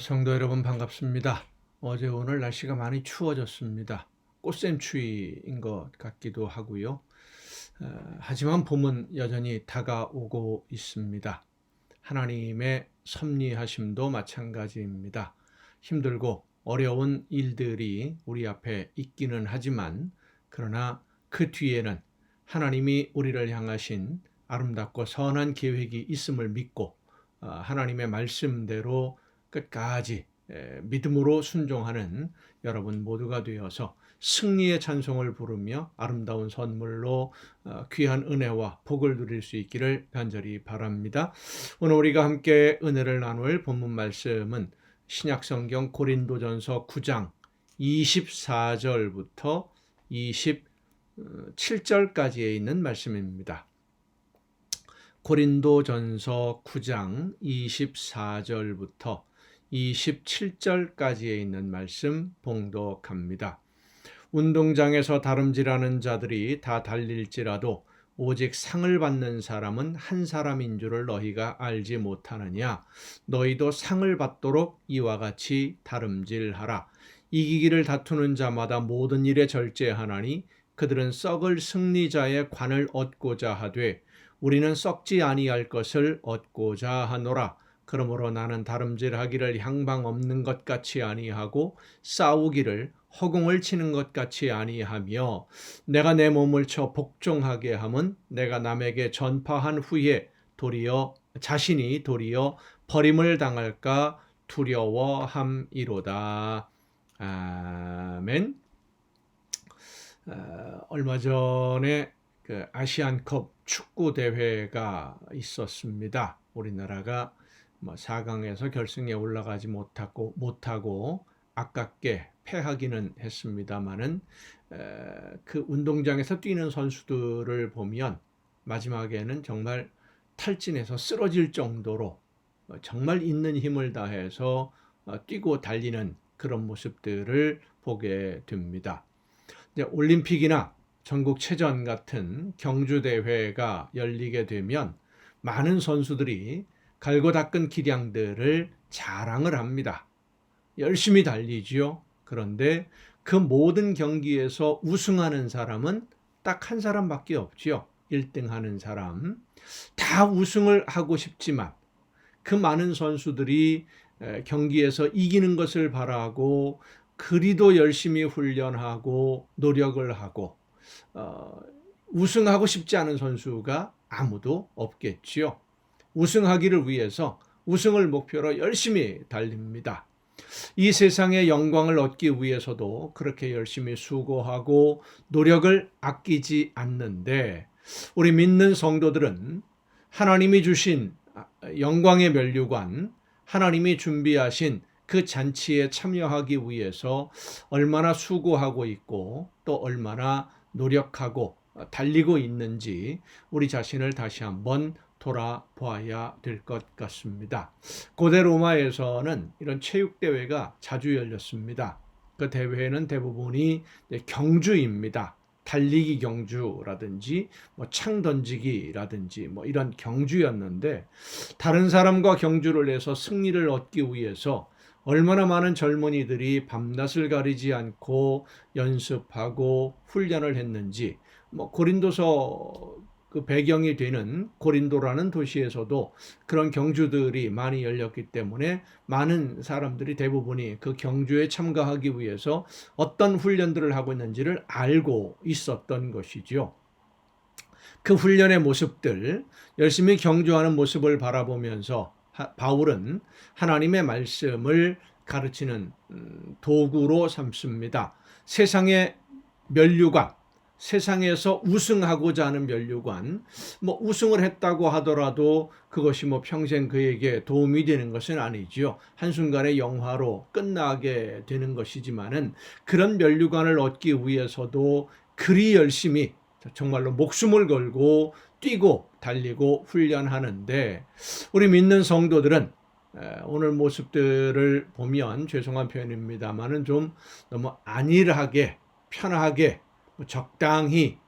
성도 여러분 반갑습니다. 어제 오늘 날씨가 많이 추워졌습니다. 꽃샘추위인 것 같기도 하고요. 하지만 봄은 여전히 다가오고 있습니다. 하나님의 섭리하심도 마찬가지입니다. 힘들고 어려운 일들이 우리 앞에 있기는 하지만 그러나 그 뒤에는 하나님이 우리를 향하신 아름답고 선한 계획이 있음을 믿고 하나님의 말씀대로 끝까지 믿음으로 순종하는 여러분 모두가 되어서 승리의 찬송을 부르며 아름다운 선물로 귀한 은혜와 복을 누릴 수 있기를 간절히 바랍니다. 오늘 우리가 함께 은혜를 나눌 본문 말씀은 신약성경 고린도전서 9장 24절부터 27절까지에 있는 말씀입니다. 고린도전서 9장 24절부터 27절까지에 있는 말씀 봉독합니다. 운동장에서 다름질하는 자들이 다 달릴지라도 오직 상을 받는 사람은 한 사람인 줄을 너희가 알지 못하느냐. 너희도 상을 받도록 이와 같이 다름질하라. 이기기를 다투는 자마다 모든 일에 절제하나니 그들은 썩을 승리자의 관을 얻고자 하되 우리는 썩지 아니할 것을 얻고자 하노라. 그러므로 나는 다름질하기를 향방 없는 것 같이 아니하고 싸우기를 허공을 치는 것 같이 아니하며 내가 내 몸을 쳐 복종하게 함은 내가 남에게 전파한 후에 자신이 도리어 버림을 당할까 두려워함이로다. 아멘. 얼마 전에 그 아시안컵 축구 대회가 있었습니다. 우리나라가 4강에서 결승에 올라가지 못하고 아깝게 패하기는 했습니다만은 그 운동장에서 뛰는 선수들을 보면 마지막에는 정말 탈진해서 쓰러질 정도로 정말 있는 힘을 다해서 뛰고 달리는 그런 모습들을 보게 됩니다. 올림픽이나 전국체전 같은 경주대회가 열리게 되면 많은 선수들이 갈고 닦은 기량들을 자랑을 합니다. 열심히 달리지요. 그런데 그 모든 경기에서 우승하는 사람은 딱 한 사람밖에 없지요. 1등 하는 사람. 다 우승을 하고 싶지만 그 많은 선수들이 경기에서 이기는 것을 바라고 그리도 열심히 훈련하고 노력을 하고 우승하고 싶지 않은 선수가 아무도 없겠지요. 우승하기를 위해서 우승을 목표로 열심히 달립니다. 이 세상의 영광을 얻기 위해서도 그렇게 열심히 수고하고 노력을 아끼지 않는데 우리 믿는 성도들은 하나님이 주신 영광의 면류관, 하나님이 준비하신 그 잔치에 참여하기 위해서 얼마나 수고하고 있고 또 얼마나 노력하고 달리고 있는지 우리 자신을 다시 한번 돌아보아야 될 것 같습니다. 고대 로마에서는 이런 체육대회가 자주 열렸습니다. 그 대회는 대부분이 경주입니다. 달리기 경주라든지 창 던지기라든지 이런 경주였는데 다른 사람과 경주를 해서 승리를 얻기 위해서 얼마나 많은 젊은이들이 밤낮을 가리지 않고 연습하고 훈련을 했는지 고린도서 그 배경이 되는 고린도라는 도시에서도 그런 경주들이 많이 열렸기 때문에 많은 사람들이 대부분이 그 경주에 참가하기 위해서 어떤 훈련들을 하고 있는지를 알고 있었던 것이죠. 그 훈련의 모습들, 열심히 경주하는 모습을 바라보면서 바울은 하나님의 말씀을 가르치는 도구로 삼습니다. 세상의 면류관, 세상에서 우승하고자 하는 면류관, 우승을 했다고 하더라도 그것이 평생 그에게 도움이 되는 것은 아니지요. 한순간의 영화로 끝나게 되는 것이지만은 그런 면류관을 얻기 위해서도 그리 열심히 정말로 목숨을 걸고 뛰고 달리고 훈련하는데 우리 믿는 성도들은 오늘 모습들을 보면 죄송한 표현입니다만은 좀 너무 안일하게 편하게 적당히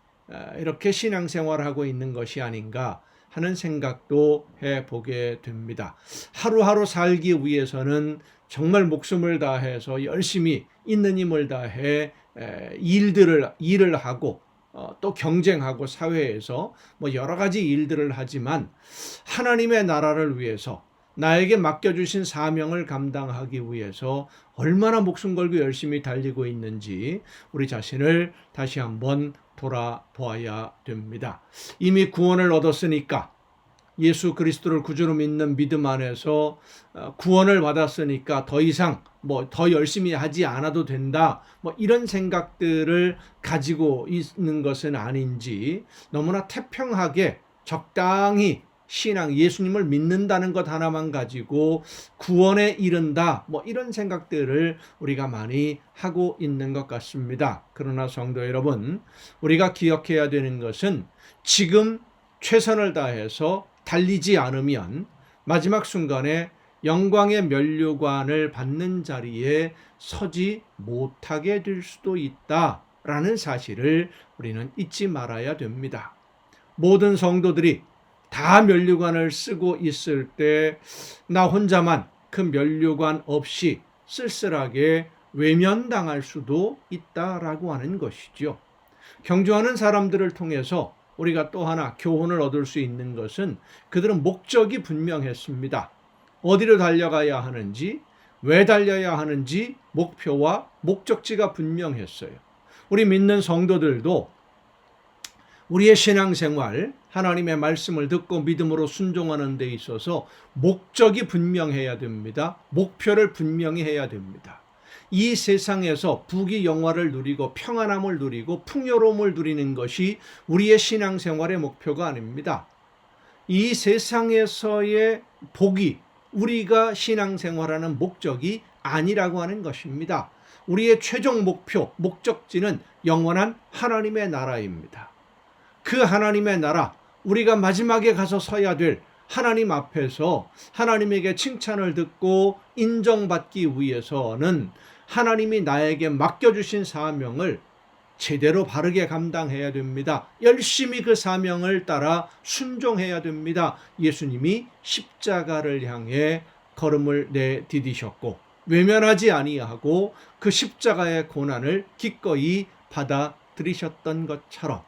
이렇게 신앙생활을 하고 있는 것이 아닌가 하는 생각도 해보게 됩니다. 하루하루 살기 위해서는 정말 목숨을 다해서 열심히 있는 힘을 다해 일을 하고 또 경쟁하고 사회에서 뭐 여러 가지 일들을 하지만 하나님의 나라를 위해서 나에게 맡겨주신 사명을 감당하기 위해서 얼마나 목숨 걸고 열심히 달리고 있는지 우리 자신을 다시 한번 돌아보아야 됩니다. 이미 구원을 얻었으니까, 예수 그리스도를 구주로 믿는 믿음 안에서 구원을 받았으니까 더 이상 더 열심히 하지 않아도 된다, 이런 생각들을 가지고 있는 것은 아닌지, 너무나 태평하게 적당히 신앙, 예수님을 믿는다는 것 하나만 가지고 구원에 이른다, 이런 생각들을 우리가 많이 하고 있는 것 같습니다. 그러나 성도 여러분, 우리가 기억해야 되는 것은 지금 최선을 다해서 달리지 않으면 마지막 순간에 영광의 면류관을 받는 자리에 서지 못하게 될 수도 있다라는 사실을 우리는 잊지 말아야 됩니다. 모든 성도들이 다 면류관을 쓰고 있을 때 나 혼자만 그 면류관 없이 쓸쓸하게 외면당할 수도 있다라고 하는 것이죠. 경주하는 사람들을 통해서 우리가 또 하나 교훈을 얻을 수 있는 것은 그들은 목적이 분명했습니다. 어디로 달려가야 하는지, 왜 달려야 하는지 목표와 목적지가 분명했어요. 우리 믿는 성도들도 우리의 신앙생활, 하나님의 말씀을 듣고 믿음으로 순종하는 데 있어서 목적이 분명해야 됩니다. 목표를 분명히 해야 됩니다. 이 세상에서 부귀 영화를 누리고 평안함을 누리고 풍요로움을 누리는 것이 우리의 신앙생활의 목표가 아닙니다. 이 세상에서의 복이 우리가 신앙생활하는 목적이 아니라고 하는 것입니다. 우리의 최종 목표, 목적지는 영원한 하나님의 나라입니다. 그 하나님의 나라, 우리가 마지막에 가서 서야 될 하나님 앞에서 하나님에게 칭찬을 듣고 인정받기 위해서는 하나님이 나에게 맡겨주신 사명을 제대로 바르게 감당해야 됩니다. 열심히 그 사명을 따라 순종해야 됩니다. 예수님이 십자가를 향해 걸음을 내디디셨고 외면하지 아니하고 그 십자가의 고난을 기꺼이 받아들이셨던 것처럼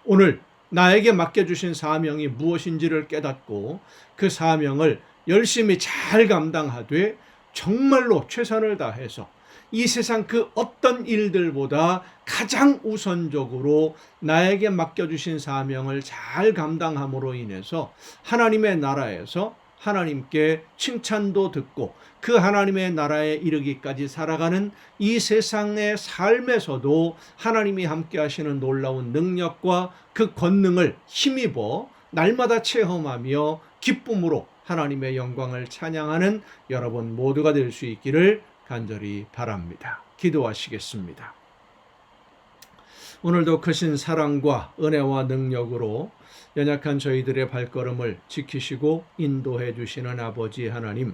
오늘 나에게 맡겨주신 사명이 무엇인지를 깨닫고 그 사명을 열심히 잘 감당하되 정말로 최선을 다해서 이 세상 그 어떤 일들보다 가장 우선적으로 나에게 맡겨주신 사명을 잘 감당함으로 인해서 하나님의 나라에서 하나님께 칭찬도 듣고 그 하나님의 나라에 이르기까지 살아가는 이 세상의 삶에서도 하나님이 함께 하시는 놀라운 능력과 그 권능을 힘입어 날마다 체험하며 기쁨으로 하나님의 영광을 찬양하는 여러분 모두가 될 수 있기를 간절히 바랍니다. 기도하시겠습니다. 오늘도 크신 사랑과 은혜와 능력으로 연약한 저희들의 발걸음을 지키시고 인도해 주시는 아버지 하나님,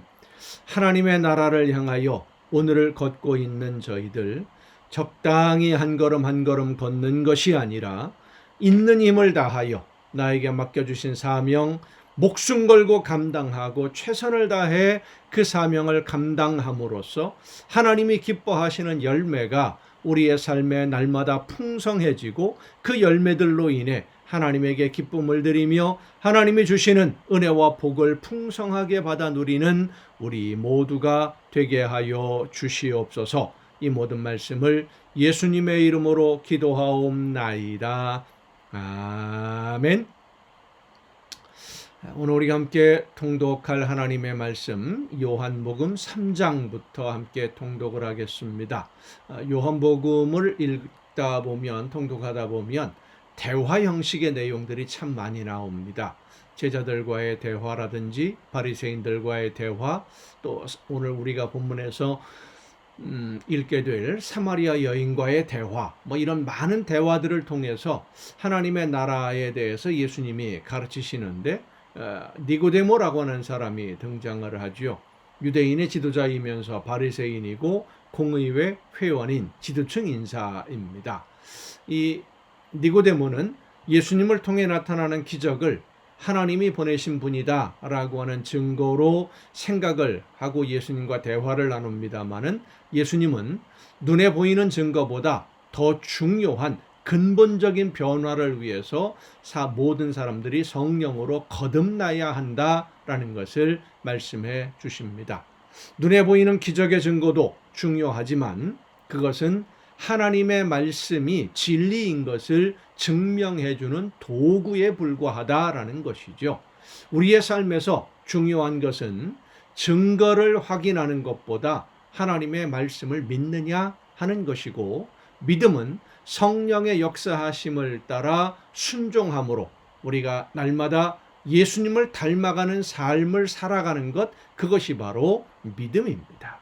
하나님의 나라를 향하여 오늘을 걷고 있는 저희들 적당히 한 걸음 한 걸음 걷는 것이 아니라 있는 힘을 다하여 나에게 맡겨주신 사명 목숨 걸고 감당하고 최선을 다해 그 사명을 감당함으로써 하나님이 기뻐하시는 열매가 우리의 삶에 날마다 풍성해지고 그 열매들로 인해 하나님에게 기쁨을 드리며 하나님이 주시는 은혜와 복을 풍성하게 받아 누리는 우리 모두가 되게 하여 주시옵소서. 이 모든 말씀을 예수님의 이름으로 기도하옵나이다. 아멘. 오늘 우리가 함께 통독할 하나님의 말씀 요한복음 3장부터 함께 통독을 하겠습니다. 요한복음을 읽다 보면 통독하다 보면 대화 형식의 내용들이 참 많이 나옵니다. 제자들과의 대화라든지 바리새인들과의 대화, 또 오늘 우리가 본문에서 읽게 될 사마리아 여인과의 대화, 이런 많은 대화들을 통해서 하나님의 나라에 대해서 예수님이 가르치시는데 니고데모라고 하는 사람이 등장을 하죠. 유대인의 지도자이면서 바리새인이고 공의회 회원인 지도층 인사입니다. 이 니고데모는 예수님을 통해 나타나는 기적을 하나님이 보내신 분이다 라고 하는 증거로 생각을 하고 예수님과 대화를 나눕니다마는, 예수님은 눈에 보이는 증거보다 더 중요한 근본적인 변화를 위해서 모든 사람들이 성령으로 거듭나야 한다라는 것을 말씀해 주십니다. 눈에 보이는 기적의 증거도 중요하지만 그것은 하나님의 말씀이 진리인 것을 증명해 주는 도구에 불과하다라는 것이죠. 우리의 삶에서 중요한 것은 증거를 확인하는 것보다 하나님의 말씀을 믿느냐 하는 것이고, 믿음은 성령의 역사하심을 따라 순종함으로 우리가 날마다 예수님을 닮아가는 삶을 살아가는 것, 그것이 바로 믿음입니다.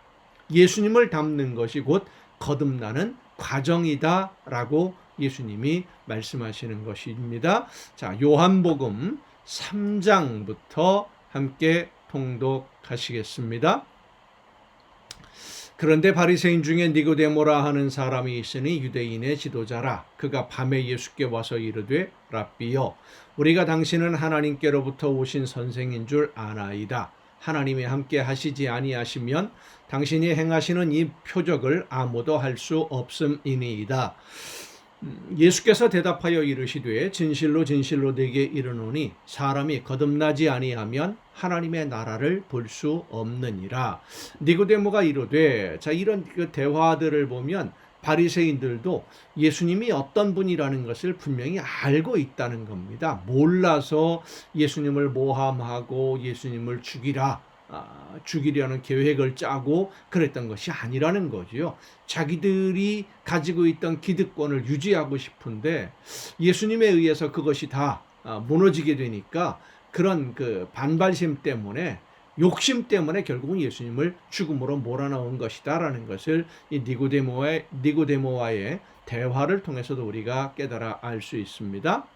예수님을 닮는 것이 곧 거듭나는 과정이다라고 예수님이 말씀하시는 것입니다. 자, 요한복음 3장부터 함께 통독하시겠습니다. 그런데 바리새인 중에 니고데모라 하는 사람이 있으니 유대인의 지도자라. 그가 밤에 예수께 와서 이르되, 랍비여, 우리가 당신은 하나님께로부터 오신 선생인 줄 아나이다. 하나님이 함께 하시지 아니하시면 당신이 행하시는 이 표적을 아무도 할 수 없음이니이다. 예수께서 대답하여 이르시되, 진실로 진실로 네게 이르노니 사람이 거듭나지 아니하면 하나님의 나라를 볼 수 없느니라. 니고데모가 이르되, 자, 이런 그 대화들을 보면 바리새인들도 예수님이 어떤 분이라는 것을 분명히 알고 있다는 겁니다. 몰라서 예수님을 모함하고 예수님을 죽이려는 계획을 짜고 그랬던 것이 아니라는 거죠. 자기들이 가지고 있던 기득권을 유지하고 싶은데 예수님에 의해서 그것이 다 무너지게 되니까 그런 그 반발심 때문에, 욕심 때문에 결국은 예수님을 죽음으로 몰아넣은 것이다라는 것을 이 니고데모와의 대화를 통해서도 우리가 깨달아 알 수 있습니다.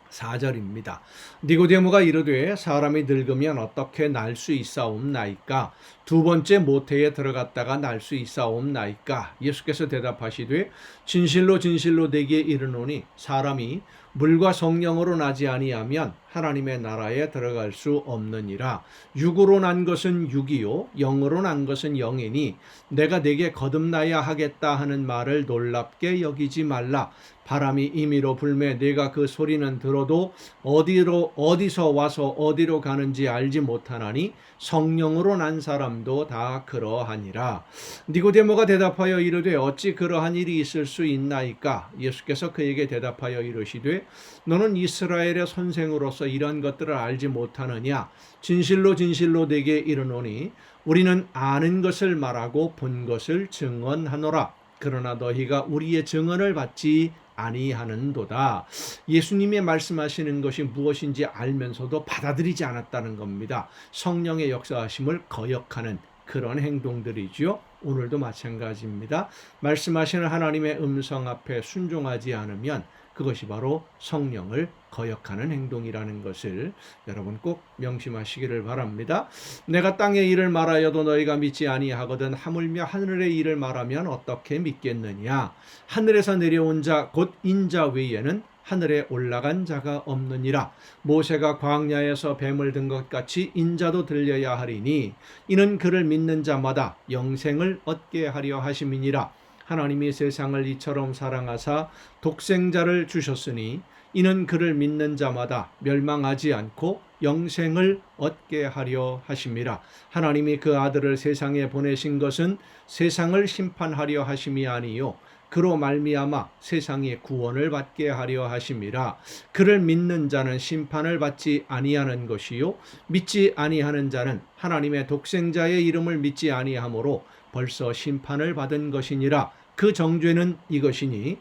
4절입니다. 니고데모가 이르되, 사람이 늙으면 어떻게 날 수 있사옵나이까? 두 번째 모태에 들어갔다가 날 수 있사옵나이까? 예수께서 대답하시되, 진실로 진실로 네게 이르노니 사람이 물과 성령으로 나지 아니하면 하나님의 나라에 들어갈 수 없느니라. 육으로 난 것은 육이요 영으로 난 것은 영이니 내가 네게 거듭나야 하겠다 하는 말을 놀랍게 여기지 말라. 바람이 임의로 불매 네가 그 소리는 들어도 어디서 와서 어디로 가는지 알지 못하나니 성령으로 난 사람도 다 그러하니라. 니고데모가 대답하여 이르되, 어찌 그러한 일이 있을 수 있나이까? 예수께서 그에게 대답하여 이르시되, 너는 이스라엘의 선생으로서 이런 것들을 알지 못하느냐? 진실로 진실로 네게 이르노니 우리는 아는 것을 말하고 본 것을 증언하노라. 그러나 너희가 우리의 증언을 받지 아니하는도다. 예수님이 말씀하시는 것이 무엇인지 알면서도 받아들이지 않았다는 겁니다. 성령의 역사하심을 거역하는 그런 행동들이지요. 오늘도 마찬가지입니다. 말씀하시는 하나님의 음성 앞에 순종하지 않으면 그것이 바로 성령을 거역하는 행동이라는 것을 여러분 꼭 명심하시기를 바랍니다. 내가 땅의 일을 말하여도 너희가 믿지 아니하거든 하물며 하늘의 일을 말하면 어떻게 믿겠느냐? 하늘에서 내려온 자 곧 인자 외에는 하늘에 올라간 자가 없느니라. 모세가 광야에서 뱀을 든 것 같이 인자도 들려야 하리니 이는 그를 믿는 자마다 영생을 얻게 하려 하심이니라. 하나님이 세상을 이처럼 사랑하사 독생자를 주셨으니 이는 그를 믿는 자마다 멸망하지 않고 영생을 얻게 하려 하심이라. 하나님이 그 아들을 세상에 보내신 것은 세상을 심판하려 하심이 아니요 그로 말미암아 세상이 구원을 받게 하려 하심이라. 그를 믿는 자는 심판을 받지 아니하는 것이요 믿지 아니하는 자는 하나님의 독생자의 이름을 믿지 아니하므로 벌써 심판을 받은 것이니라. 그 정죄는 이것이니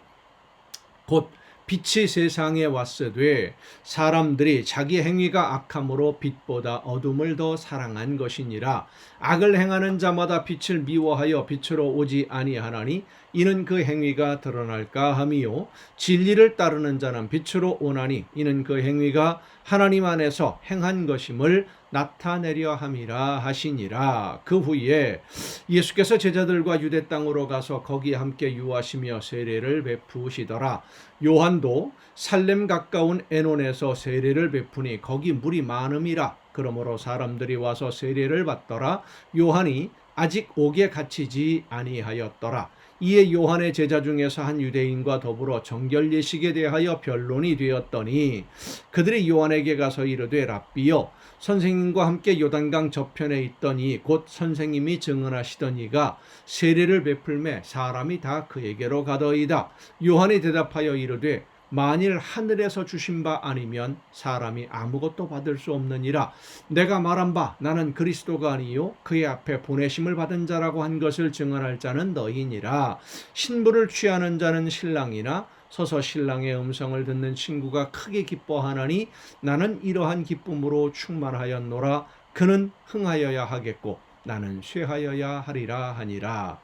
곧 빛이 세상에 왔으되 사람들이 자기 행위가 악함으로 빛보다 어둠을 더 사랑한 것이니라. 악을 행하는 자마다 빛을 미워하여 빛으로 오지 아니하나니 이는 그 행위가 드러날까 함이요 진리를 따르는 자는 빛으로 오나니 이는 그 행위가 하나님 안에서 행한 것임을 나타내려 함이라 하시니라. 그 후에 예수께서 제자들과 유대 땅으로 가서 거기 함께 유하시며 세례를 베푸시더라. 요한도 살렘 가까운 에논에서 세례를 베푸니 거기 물이 많음이라. 그러므로 사람들이 와서 세례를 받더라. 요한이 아직 옥에 갇히지 아니하였더라. 이에 요한의 제자 중에서 한 유대인과 더불어 정결 예식에 대하여 변론이 되었더니 그들이 요한에게 가서 이르되 랍비여, 선생님과 함께 요단강 저편에 있더니 곧 선생님이 증언하시더니가 세례를 베풀매 사람이 다 그에게로 가더이다. 요한이 대답하여 이르되 만일 하늘에서 주신 바 아니면 사람이 아무것도 받을 수 없느니라. 내가 말한 바 나는 그리스도가 아니요 그의 앞에 보내심을 받은 자라고 한 것을 증언할 자는 너희니라. 신부를 취하는 자는 신랑이나 서서 신랑의 음성을 듣는 친구가 크게 기뻐하나니 나는 이러한 기쁨으로 충만하였노라. 그는 흥하여야 하겠고 나는 쇠하여야 하리라 하니라.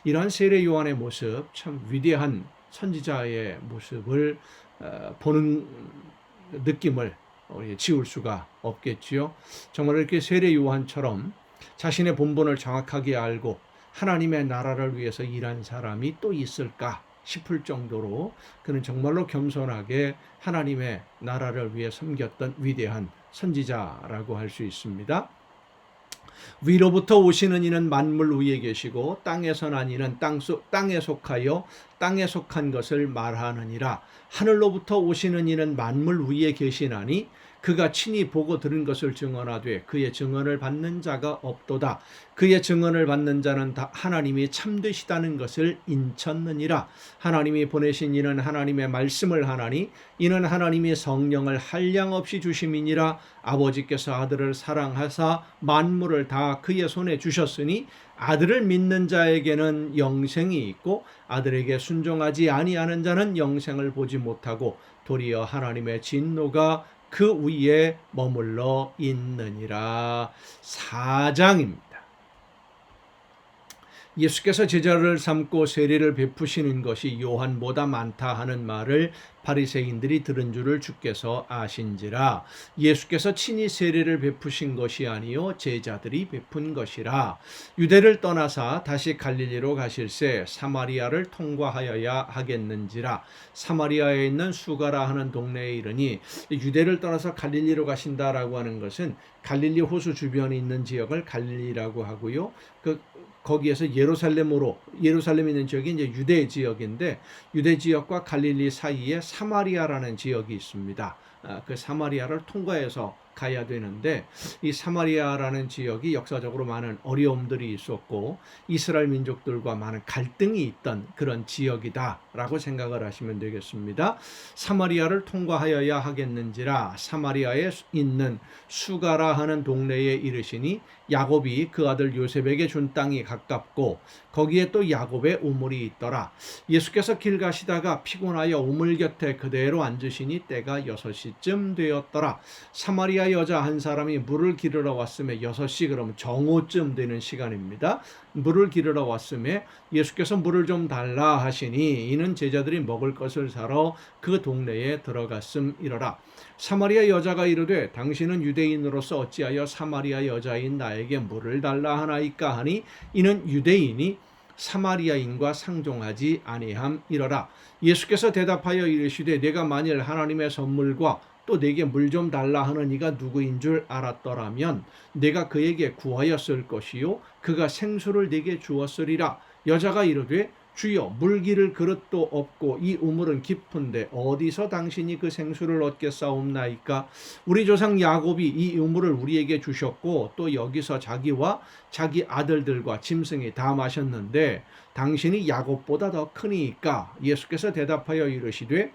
이러한 세례 요한의 모습, 참 위대한 선지자의 모습을 보는 느낌을 지울 수가 없겠지요. 정말 이렇게 세례 요한처럼 자신의 본분을 정확하게 알고 하나님의 나라를 위해서 일한 사람이 또 있을까 싶을 정도로 그는 정말로 겸손하게 하나님의 나라를 위해 섬겼던 위대한 선지자라고 할 수 있습니다. 위로부터 오시는 이는 만물 위에 계시고 땅에서 난 이는 땅에 속하여 땅에 속한 것을 말하느니라. 하늘로부터 오시는 이는 만물 위에 계시나니 그가 친히 보고 들은 것을 증언하되 그의 증언을 받는 자가 없도다. 그의 증언을 받는 자는 다 하나님이 참되시다는 것을 인쳤느니라. 하나님이 보내신 이는 하나님의 말씀을 하나니 이는 하나님이 성령을 한량없이 주심이니라. 아버지께서 아들을 사랑하사 만물을 다 그의 손에 주셨으니 아들을 믿는 자에게는 영생이 있고 아들에게 순종하지 아니하는 자는 영생을 보지 못하고 도리어 하나님의 진노가 그 위에 머물러 있느니라. 4장입니다. 예수께서 제자를 삼고 세례를 베푸시는 것이 요한보다 많다 하는 말을 바리새인들이 들은 줄을 주께서 아신지라. 예수께서 친히 세례를 베푸신 것이 아니요 제자들이 베푼 것이라. 유대를 떠나사 다시 갈릴리로 가실새 사마리아를 통과하여야 하겠는지라. 사마리아에 있는 수가라 하는 동네에 이르니, 유대를 떠나서 갈릴리로 가신다라고 하는 것은 갈릴리 호수 주변에 있는 지역을 갈릴리라고 하고요. 거기에서 예루살렘에 있는 지역이 이제 유대 지역인데, 유대 지역과 갈릴리 사이에 사마리아라는 지역이 있습니다. 그 사마리아를 통과해서 가야 되는데, 이 사마리아라는 지역이 역사적으로 많은 어려움들이 있었고 이스라엘 민족들과 많은 갈등이 있던 그런 지역이다라고 생각을 하시면 되겠습니다. 사마리아를 통과하여야 하겠는지라. 사마리아에 있는 수가라 하는 동네에 이르시니 야곱이 그 아들 요셉에게 준 땅이 가깝고 거기에 또 야곱의 우물이 있더라. 예수께서 길 가시다가 피곤하여 우물 곁에 그대로 앉으시니 때가 6시쯤 되었더라. 사마리아 여자 한 사람이 물을 기르러 왔음에 6시, 그러면 정오쯤 되는 시간입니다. 물을 기르러 왔음에 예수께서 물을 좀 달라 하시니 이는 제자들이 먹을 것을 사러 그 동네에 들어갔음이러라. 사마리아 여자가 이르되 당신은 유대인으로서 어찌하여 사마리아 여자인 나에게 물을 달라 하나이까 하니 이는 유대인이 사마리아인과 상종하지 아니함이러라. 예수께서 대답하여 이르시되 내가 만일 하나님의 선물과 또 내게 물 좀 달라 하는 이가 누구인 줄 알았더라면 내가 그에게 구하였을 것이요 그가 생수를 내게 주었으리라. 여자가 이르되 주여, 물 기를 그릇도 없고 이 우물은 깊은데 어디서 당신이 그 생수를 얻겠사옵나이까? 우리 조상 야곱이 이 우물을 우리에게 주셨고 또 여기서 자기와 자기 아들들과 짐승이 다 마셨는데 당신이 야곱보다 더 크니까? 예수께서 대답하여 이르시되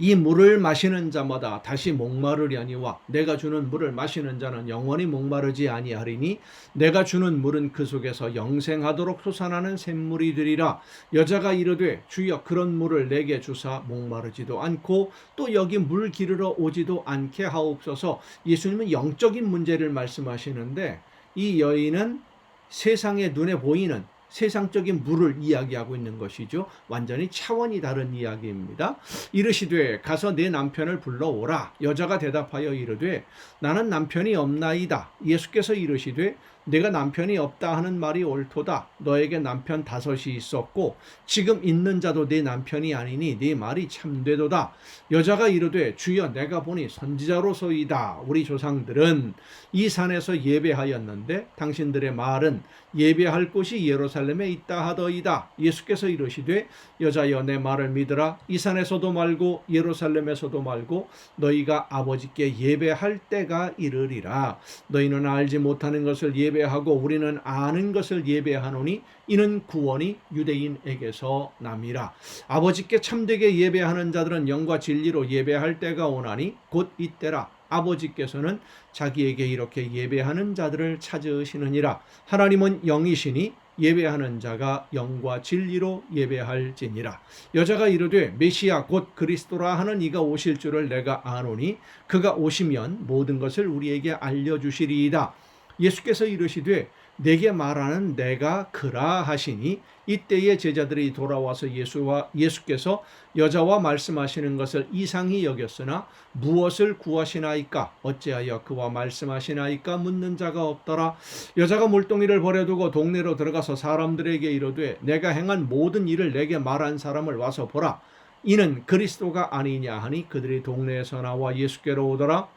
이 물을 마시는 자마다 다시 목마르려니와 내가 주는 물을 마시는 자는 영원히 목마르지 아니하리니 내가 주는 물은 그 속에서 영생하도록 솟아나는 샘물이 되리라. 여자가 이르되 주여, 그런 물을 내게 주사 목마르지도 않고 또 여기 물 기르러 오지도 않게 하옵소서. 예수님은 영적인 문제를 말씀하시는데 이 여인은 세상의 눈에 보이는 세상적인 물을 이야기하고 있는 것이죠. 완전히 차원이 다른 이야기입니다. 이르시되 가서 내 남편을 불러오라. 여자가 대답하여 이르되 나는 남편이 없나이다. 예수께서 이르시되 내가 남편이 없다 하는 말이 옳도다. 너에게 남편 5이 있었고 지금 있는 자도 네 남편이 아니니 네 말이 참되도다. 여자가 이르되 주여 내가 보니 선지자로소이다. 우리 조상들은 이 산에서 예배하였는데 당신들의 말은 예배할 곳이 예루살렘에 있다 하더이다. 예수께서 이르시되 여자여 내 말을 믿으라. 이 산에서도 말고 예루살렘에서도 말고 너희가 아버지께 예배할 때가 이르리라. 너희는 알지 못하는 것을 예배하고 우리는 아는 것을 예배하노니 이는 구원이 유대인에게서 남이라. 아버지께 참되게 예배하는 자들은 영과 진리로 예배할 때가 오나니 곧 이때라. 아버지께서는 자기에게 이렇게 예배하는 자들을 찾으시느니라. 하나님은 영이시니 예배하는 자가 영과 진리로 예배할지니라. 여자가 이르되 메시아 곧 그리스도라 하는 이가 오실 줄을 내가 아노니 그가 오시면 모든 것을 우리에게 알려주시리이다. 예수께서 이르시되 내게 말하는 내가 그라 하시니 이때에 제자들이 돌아와서 예수께서 여자와 말씀하시는 것을 이상히 여겼으나 무엇을 구하시나이까 어찌하여 그와 말씀하시나이까 묻는 자가 없더라. 여자가 물동이를 버려두고 동네로 들어가서 사람들에게 이르되 내가 행한 모든 일을 내게 말한 사람을 와서 보라. 이는 그리스도가 아니냐 하니 그들이 동네에서 나와 예수께로 오더라.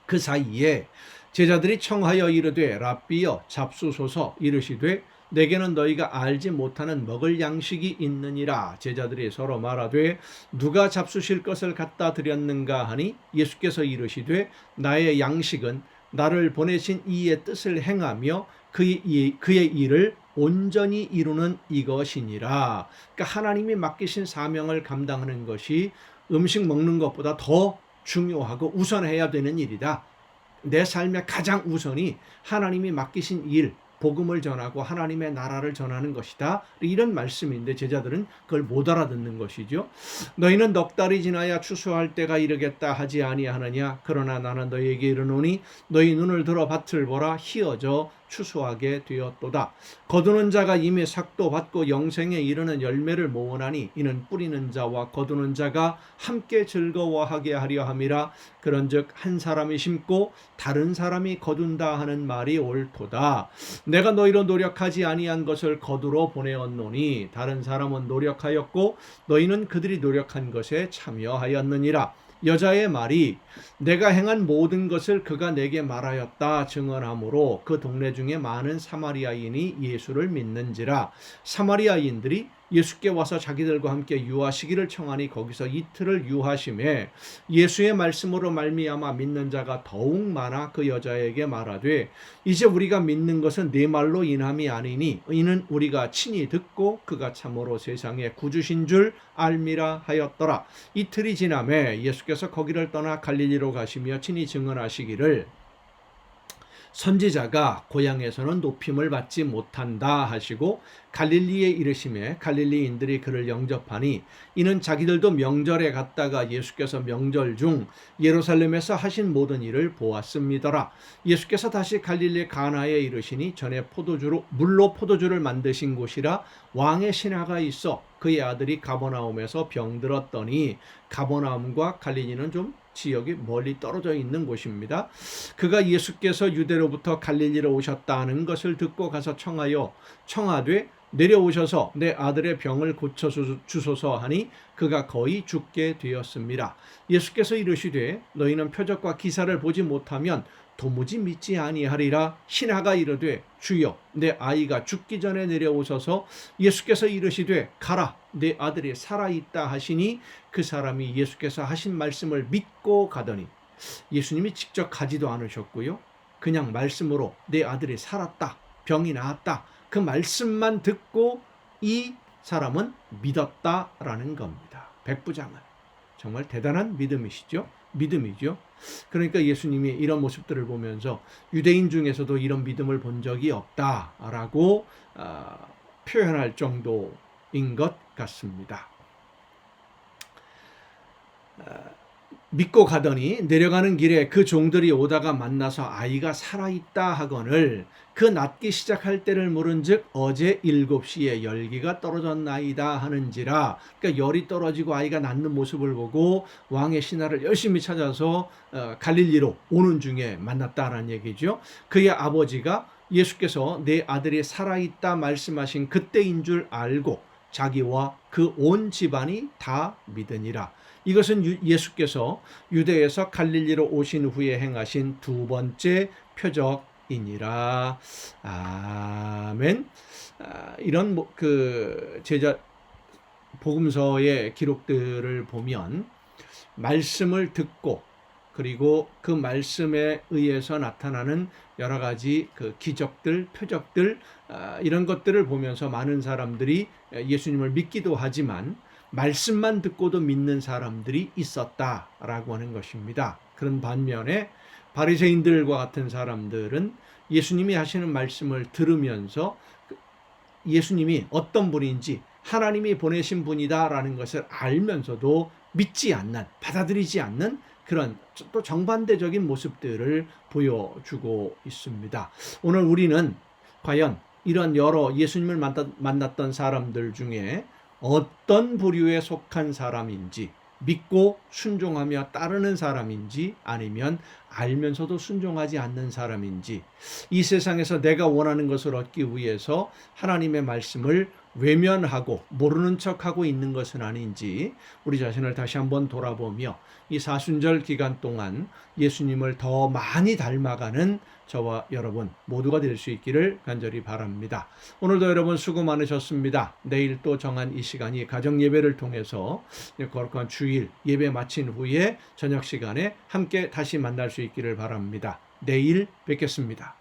그 사이에 제자들이 청하여 이르되 랍비여 잡수소서. 이르시되 내게는 너희가 알지 못하는 먹을 양식이 있느니라. 제자들이 서로 말하되 누가 잡수실 것을 갖다 드렸는가 하니 예수께서 이르시되 나의 양식은 나를 보내신 이의 뜻을 행하며 그의 일을 온전히 이루는 이것이니라. 그러니까 하나님이 맡기신 사명을 감당하는 것이 음식 먹는 것보다 더 중요하고 우선해야 되는 일이다. 내 삶의 가장 우선이 하나님이 맡기신 일, 복음을 전하고 하나님의 나라를 전하는 것이다. 이런 말씀인데 제자들은 그걸 못 알아듣는 것이죠. 너희는 넉 달이 지나야 추수할 때가 이르겠다 하지 아니하느냐. 그러나 나는 너희에게 이르노니 너희 눈을 들어 밭을 보라. 희어져 추수하게 되었도다. 거두는 자가 이미 삭도 받고 영생에 이르는 열매를 모으나니 이는 뿌리는 자와 거두는 자가 함께 즐거워하게 하려 함이라. 그런즉 한 사람이 심고 다른 사람이 거둔다 하는 말이 옳도다. 내가 너희로 노력하지 아니한 것을 거두러 보내었노니 다른 사람은 노력하였고 너희는 그들이 노력한 것에 참여하였느니라. 여자의 말이 내가 행한 모든 것을 그가 내게 말하였다 증언하므로 그 동네 중에 많은 사마리아인이 예수를 믿는지라. 사마리아인들이 예수께 와서 자기들과 함께 유하시기를 청하니 거기서 이틀을 유하심에 예수의 말씀으로 말미암아 믿는 자가 더욱 많아 그 여자에게 말하되 이제 우리가 믿는 것은 네 말로 인함이 아니니 이는 우리가 친히 듣고 그가 참으로 세상의 구주신 줄 알미라 하였더라. 이틀이 지나매 예수께서 거기를 떠나 갈릴리로 가시며 친히 증언하시기를 선지자가 고향에서는 높임을 받지 못한다 하시고 갈릴리에 이르심에 갈릴리인들이 그를 영접하니 이는 자기들도 명절에 갔다가 예수께서 명절 중 예루살렘에서 하신 모든 일을 보았음이더라. 예수께서 다시 갈릴리 가나에 이르시니 전에 물로 포도주를 만드신 곳이라 왕의 신하가 있어 그의 아들이 가버나움에서 병들었더니 가버나움과 갈릴리는 좀 지역이 멀리 떨어져 있는 곳입니다. 그가 예수께서 유대로부터 갈릴리로 오셨다는 것을 듣고 가서 청하되 내려오셔서 내 아들의 병을 고쳐주소서 하니 그가 거의 죽게 되었습니다. 예수께서 이르시되 너희는 표적과 기사를 보지 못하면 도무지 믿지 아니하리라. 신하가 이르되 주여 내 아이가 죽기 전에 내려오셔서 예수께서 이르시되 가라 내 아들이 살아있다 하시니 그 사람이 예수께서 하신 말씀을 믿고 가더니 예수님이 직접 가지도 않으셨고요. 그냥 말씀으로 내 아들이 살았다 병이 나았다 그 말씀만 듣고 이 사람은 믿었다라는 겁니다. 백부장은 정말 대단한 믿음이죠. 그러니까 예수님이 이런 모습들을 보면서 유대인 중에서도 이런 믿음을 본 적이 없다라고 표현할 정도인 것 같습니다. 믿고 가더니 내려가는 길에 그 종들이 오다가 만나서 아이가 살아있다 하거늘 그 낫기 시작할 때를 물은즉 어제 7시에 열기가 떨어졌나이다 하는지라. 그러니까 열이 떨어지고 아이가 낫는 모습을 보고 왕의 신하를 열심히 찾아서 갈릴리로 오는 중에 만났다라는 얘기죠. 그의 아버지가 예수께서 내 아들이 살아있다 말씀하신 그때인 줄 알고 자기와 그 온 집안이 다 믿으니라. 이것은 예수께서 유대에서 갈릴리로 오신 후에 행하신 두 번째 표적이니라. 아멘. 이런 그 제자 복음서의 기록들을 보면 말씀을 듣고 그리고 그 말씀에 의해서 나타나는 여러 가지 그 기적들, 표적들, 이런 것들을 보면서 많은 사람들이 예수님을 믿기도 하지만 말씀만 듣고도 믿는 사람들이 있었다라고 하는 것입니다. 그런 반면에 바리새인들과 같은 사람들은 예수님이 하시는 말씀을 들으면서 예수님이 어떤 분인지 하나님이 보내신 분이다라는 것을 알면서도 믿지 않는, 받아들이지 않는 그런 또 정반대적인 모습들을 보여주고 있습니다. 오늘 우리는 과연 이런 여러 예수님을 만났던 사람들 중에 어떤 부류에 속한 사람인지, 믿고 순종하며 따르는 사람인지 아니면 알면서도 순종하지 않는 사람인지, 이 세상에서 내가 원하는 것을 얻기 위해서 하나님의 말씀을 외면하고 모르는 척하고 있는 것은 아닌지 우리 자신을 다시 한번 돌아보며 이 사순절 기간 동안 예수님을 더 많이 닮아가는 저와 여러분 모두가 될 수 있기를 간절히 바랍니다. 오늘도 여러분 수고 많으셨습니다. 내일 또 정한 이 시간이 가정 예배를 통해서 거룩한 주일 예배 마친 후에 저녁 시간에 함께 다시 만날 수 있기를 바랍니다. 내일 뵙겠습니다.